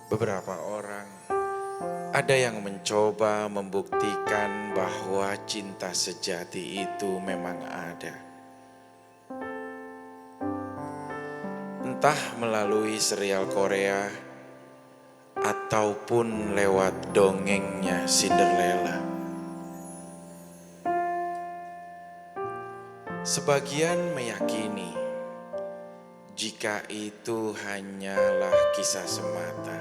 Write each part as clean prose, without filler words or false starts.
Beberapa orang ada yang mencoba membuktikan bahwa cinta sejati itu memang ada. Entah melalui serial Korea ataupun lewat dongengnya Cinderella. Sebagian meyakini jika itu hanyalah kisah semata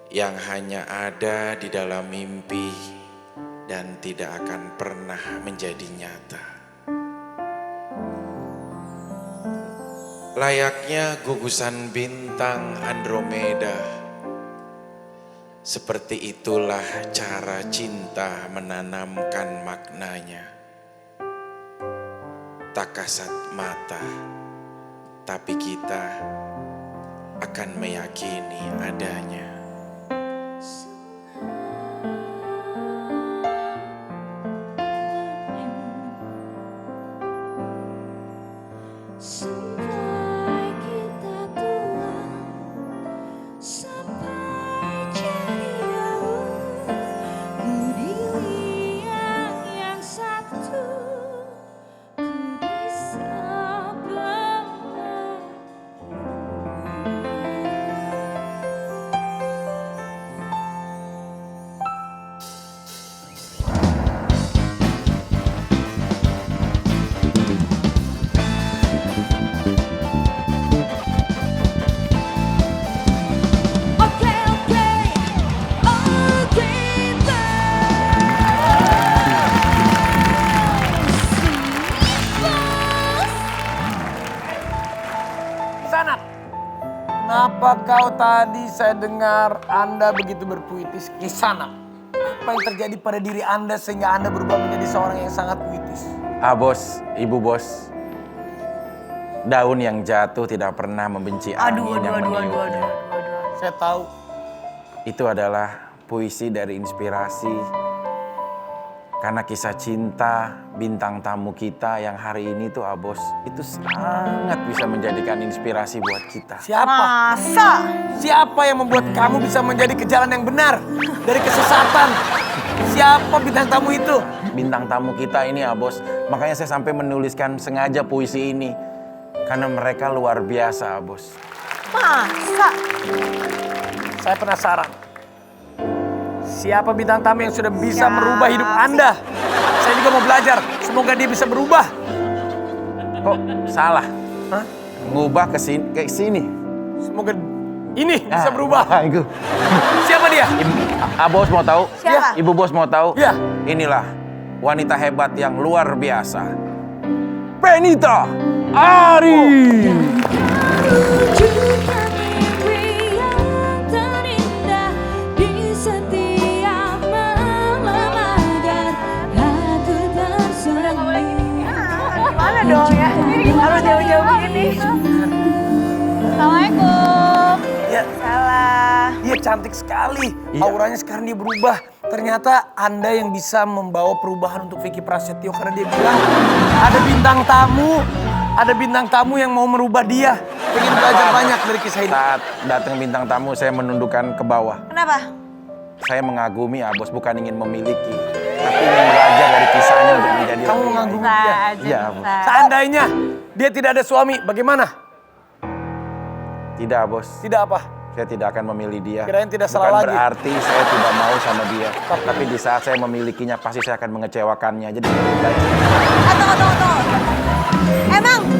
yang hanya ada di dalam mimpi dan tidak akan pernah menjadi nyata. Layaknya gugusan bintang Andromeda, seperti itulah cara cinta menanamkan maknanya. Tak kasat mata, tapi kita akan meyakini adanya. Sampai kita tua, sampai jadi jauh, ku diri yang satu, ku bisa berharap. Oke, oh kita Kisanak, kenapa kau tadi saya dengar Anda begitu berpuitis? Kisanak, apa yang terjadi pada diri Anda sehingga Anda berubah menjadi seorang yang sangat puitis? Bos, ibu bos. Daun yang jatuh tidak pernah membenci angin yang meniupnya. Saya tahu. Itu adalah puisi dari inspirasi. Karena kisah cinta bintang tamu kita yang hari ini tuh Abos, itu sangat bisa menjadikan inspirasi buat kita. Siapa? Masa? Siapa yang membuat kamu bisa menjadi ke jalan yang benar dari kesesatan? Siapa bintang tamu itu? Bintang tamu kita ini Abos, makanya saya sampai menuliskan sengaja puisi ini. Karena mereka luar biasa Abos. Masa? Saya penasaran. Siapa bintang tamu yang sudah bisa Siapa merubah hidup Anda? Saya juga mau belajar. Semoga dia bisa berubah. Kok salah? Hah? Ngubah ke sini. Semoga ini bisa berubah. Itu. Siapa dia? Bos mau tahu? Siapa? Ibu bos mau tahu? Iya. Inilah wanita hebat yang luar biasa. Fenita Ari. Wujudkan mimpi yang terindah di setiap malam agar aku tersembunyi. Gimana dong ya? Harus jauh-jauh begini. Assalamualaikum. Ya, Salah. dia cantik sekali. Iya. Auranya sekarang dia berubah. Ternyata Anda yang bisa membawa perubahan untuk Vicky Prasetyo karena dia bilang ada bintang tamu yang mau merubah dia. Pengen belajar banyak dari kisah ini. Saat datang bintang tamu saya menundukkan ke bawah. Kenapa? Saya mengagumi Bos, bukan ingin memiliki, tapi ingin belajar dari kisahnya untuk menjadi Kamu lebih baik. mengagumi Bisa dia. aja, Iya, bisa. Seandainya dia tidak ada suami, bagaimana? Tidak Bos, Tidak apa? saya tidak akan memilih dia. Kirain tidak salah Bukan lagi. berarti saya tidak mau sama dia. Tapi di saat saya memilikinya pasti saya akan mengecewakannya. Jadi lebih baik. Tunggu.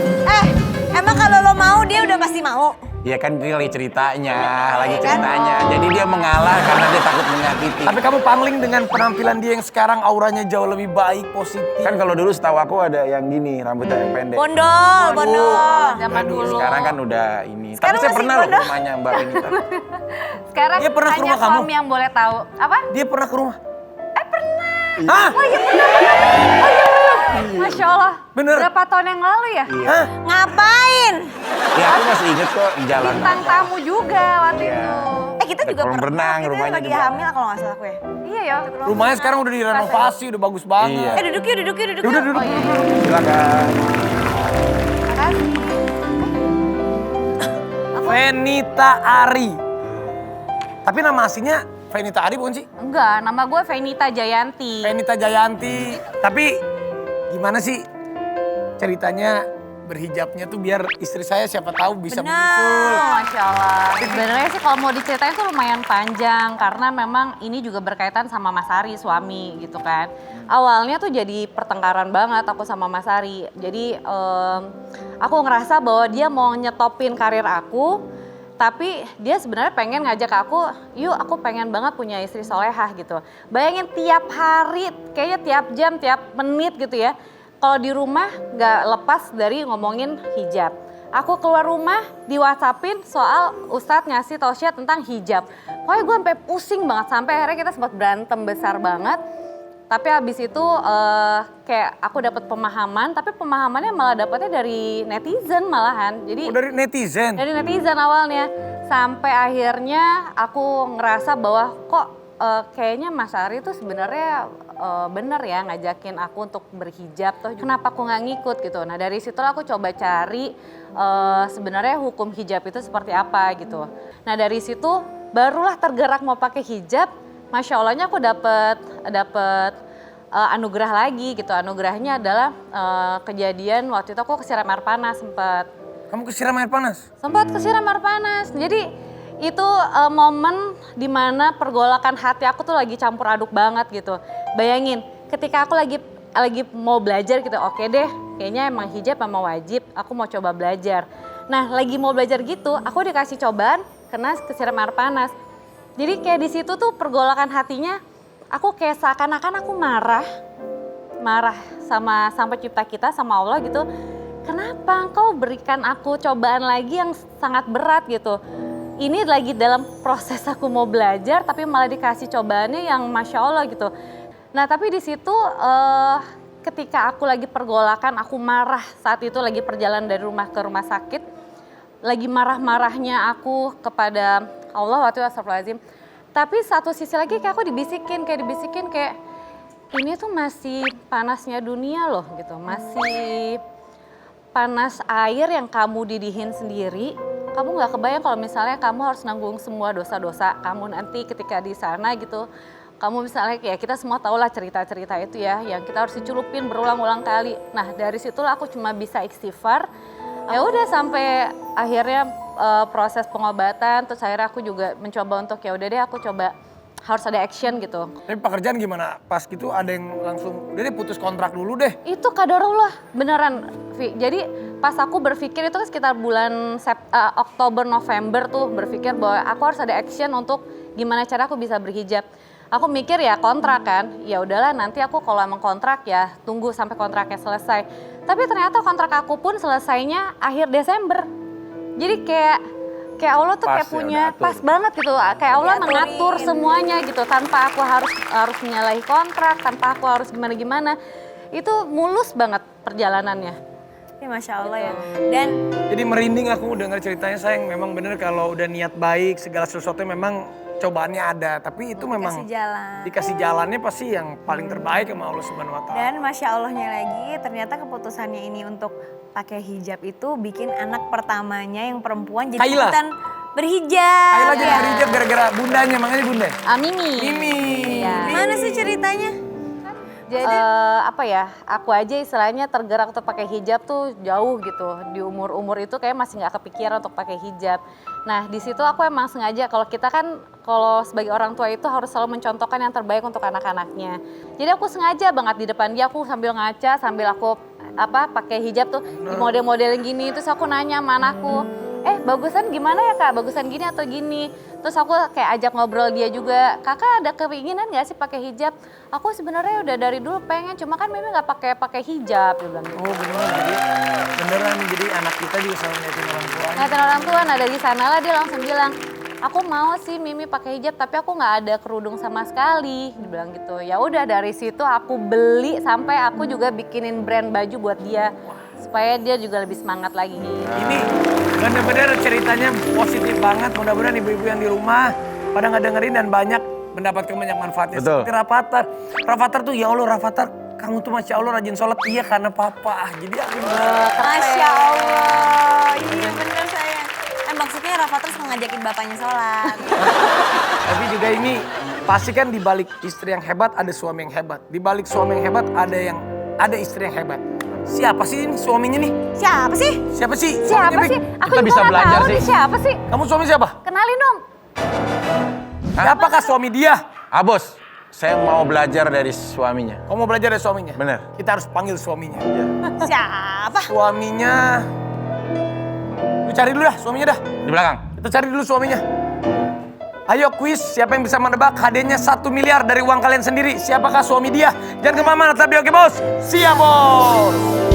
Emang kalau lo mau dia udah pasti mau. Ya kan ini lagi ceritanya. Jadi dia mengalah karena dia takut menyakiti. Tapi kamu pangling dengan penampilan dia yang sekarang auranya jauh lebih baik, positif. Kan kalau dulu setahu aku ada yang gini, rambutnya yang pendek. Bondol. Zaman Aduh, dulu. Sekarang kan udah ini. Sekarang Tapi saya masih pernah loh ke bodoh. rumahnya Mbak Benita. Sekarang Dia pernah ke hanya rumah kamu? suami yang boleh tahu. Apa? Dia pernah ke rumah? Pernah. Hah? Oh iya benar. Masya Allah. Bener. Berapa tahun yang lalu ya? Hah? Ngapain? Ya aku masih inget kok di jalan. Bintang tamu juga waktu Iya. itu. Kita juga Kolam pernah. renang, Kita rumahnya lagi juga. hamil kalau nggak salah aku ya. Iya ya. Rumahnya sekarang udah direnovasi, udah bagus banget. Iya. Duduk yuk. Ya udah duduk. Silakan. Makasih. Fenita Ari. Tapi nama aslinya Fenita Ari bukan sih? Enggak, nama gue Fenita Jayanti. Fenita Jayanti. Tapi gimana sih ceritanya berhijabnya tuh biar istri saya siapa tahu bisa menyusul. Masya Allah. Sebenarnya sih kalau mau diceritain tuh lumayan panjang karena memang ini juga berkaitan sama Mas Ari suami gitu kan. Awalnya tuh jadi pertengkaran banget aku sama Mas Ari. Jadi aku ngerasa bahwa dia mau nyetopin karir aku, tapi dia sebenarnya pengen ngajak aku, yuk aku pengen banget punya istri solehah gitu. Bayangin tiap hari, kayaknya tiap jam, tiap menit gitu ya. Kalau di rumah gak lepas dari ngomongin hijab. Aku keluar rumah di WhatsAppin soal Ustadz ngasih tausiah tentang hijab. Pokoknya gue sampai pusing banget, sampai akhirnya kita sempat berantem besar banget. Tapi habis itu kayak aku dapat pemahaman, tapi pemahamannya malah dapetnya dari netizen malahan. Jadi Dari netizen? dari netizen awalnya. Sampai akhirnya aku ngerasa bahwa kok kayaknya Mas Ari tuh sebenarnya bener ya ngajakin aku untuk berhijab. Toh kenapa aku nggak ngikut gitu. Nah dari situ aku coba cari sebenarnya hukum hijab itu seperti apa gitu. Nah dari situ barulah tergerak mau pakai hijab. Masya Allahnya aku dapet anugerah lagi gitu. Anugerahnya adalah kejadian waktu itu aku kesiram air panas sempet. Kamu kesiram air panas? Sempat kesiram air panas. Jadi itu momen dimana pergolakan hati aku tuh lagi campur aduk banget gitu. Bayangin ketika aku lagi mau belajar gitu, oke deh kayaknya emang hijab emang wajib, aku mau coba belajar. Nah lagi mau belajar gitu, aku dikasih cobaan kena kesiram air panas. Jadi kayak di situ tuh pergolakan hatinya, aku kayak seakan-akan aku marah sama pencipta kita, sama Allah gitu. Kenapa engkau berikan aku cobaan lagi yang sangat berat gitu. Ini lagi dalam proses aku mau belajar tapi malah dikasih cobaannya yang Masya Allah gitu. Nah tapi di situ ketika aku lagi pergolakan, aku marah saat itu lagi perjalanan dari rumah ke rumah sakit. Lagi marah-marahnya aku kepada Allah waktu itu astagfirullahaladzim. Tapi satu sisi lagi kayak aku dibisikin kayak ini tuh masih panasnya dunia loh gitu. Masih panas air yang kamu didihin sendiri. Kamu gak kebayang kalau misalnya kamu harus nanggung semua dosa-dosa kamu nanti ketika di sana gitu. Kamu misalnya kayak kita semua tahu lah cerita-cerita itu ya, yang kita harus dicelupin berulang-ulang kali. Nah dari situlah aku cuma bisa istighfar. Ya udah sampai akhirnya proses pengobatan, terus akhirnya aku juga mencoba untuk ya udah deh aku coba harus ada action gitu. Tapi pekerjaan gimana? Pas gitu ada yang langsung, udah deh putus kontrak dulu deh. Itu kadarullah beneran, Vi. Jadi pas aku berpikir itu kan sekitar bulan Oktober November tuh berpikir bahwa aku harus ada action untuk gimana cara aku bisa berhijab. Aku mikir ya kontrak kan, ya udahlah nanti aku kalau emang kontrak ya tunggu sampai kontraknya selesai. Tapi ternyata kontrak aku pun selesainya akhir Desember. Jadi kayak Allah tuh Pas kayak ya, punya udah atur. pas banget gitu. Kayak Allah mengatur semuanya gitu tanpa aku harus menyalahi kontrak, tanpa aku harus gimana-gimana. Itu mulus banget perjalanannya. Ya, Masya Allah ya. Dan Jadi merinding aku dengar ceritanya sayang. Memang bener kalau udah niat baik segala sesuatu memang cobaannya ada. Tapi itu memang kasih jalan. dikasih jalannya pasti yang paling terbaik sama Allah Subhanahu Wa Taala. Dan Masya Allahnya lagi ternyata keputusannya ini untuk pakai hijab itu bikin anak pertamanya yang perempuan jadi Kaila. ikutan berhijab. Kaila jadi ya. berhijab gara-gara bundanya, makanya bunda. Mimi. Mimi. Gimana sih ceritanya? Jadi apa ya, aku aja istilahnya tergerak untuk pakai hijab tuh jauh gitu. Di umur-umur itu kayak masih nggak kepikiran untuk pakai hijab. Nah di situ aku emang sengaja, kalau kita kan kalau sebagai orang tua itu harus selalu mencontohkan yang terbaik untuk anak-anaknya. Jadi aku sengaja banget di depan dia aku sambil ngaca, sambil aku pakai hijab tuh di model-model yang gini. Terus aku nanya sama anakku, bagusan gimana ya kak, bagusan gini atau gini. Terus aku kayak ajak ngobrol dia juga, kakak ada keinginan gak sih pakai hijab? Aku sebenarnya udah dari dulu pengen, cuma kan Mimi gak pakai hijab, dia bilang gitu. Oh beneran, jadi beneran jadi anak kita juga selalu ngeliatin orang tua. Ngeliatin orang tua, nah dari sanalah dia langsung bilang, aku mau sih Mimi pakai hijab tapi aku nggak ada kerudung sama sekali, dia bilang gitu. Ya udah dari situ aku beli sampai aku juga bikinin brand baju buat dia supaya dia juga lebih semangat lagi. Ini bener-bener ceritanya positif banget. Mudah-mudahan ibu-ibu yang di rumah pada ngedengerin dan banyak mendapatkan banyak manfaatnya. Betul. Seperti Rafathar. Rafathar tuh ya Allah Rafathar, kamu tuh Masya Allah rajin sholat. Iya karena papa. Jadi aku Masya Allah. Iya bener sayang. Maksudnya Maksudnya Rafa terus ngajakin bapaknya sholat. Tapi juga ini pasti kan di balik istri yang hebat ada suami yang hebat. Di balik suami yang hebat ada istri yang hebat. Siapa sih ini suaminya nih? Siapa sih? Siapa sih? Siapa suaminya, sih? Bek? Aku Kita juga bisa nggak belajar tahu sih. nih siapa sih? Kamu suami siapa? Kenalin dong. Siapakah suami dia? Bos, saya mau belajar dari suaminya. Kamu mau belajar dari suaminya? Bener. Kita harus panggil suaminya. Siapa? Suaminya... Lu cari dulu dah suaminya dah. Di belakang. Kita cari dulu suaminya. Ayo kuis, siapa yang bisa menebak hadiahnya 1 miliar dari uang kalian sendiri? Siapakah suami dia? Jangan kemana-mana, tapi oke bos. Siap bos.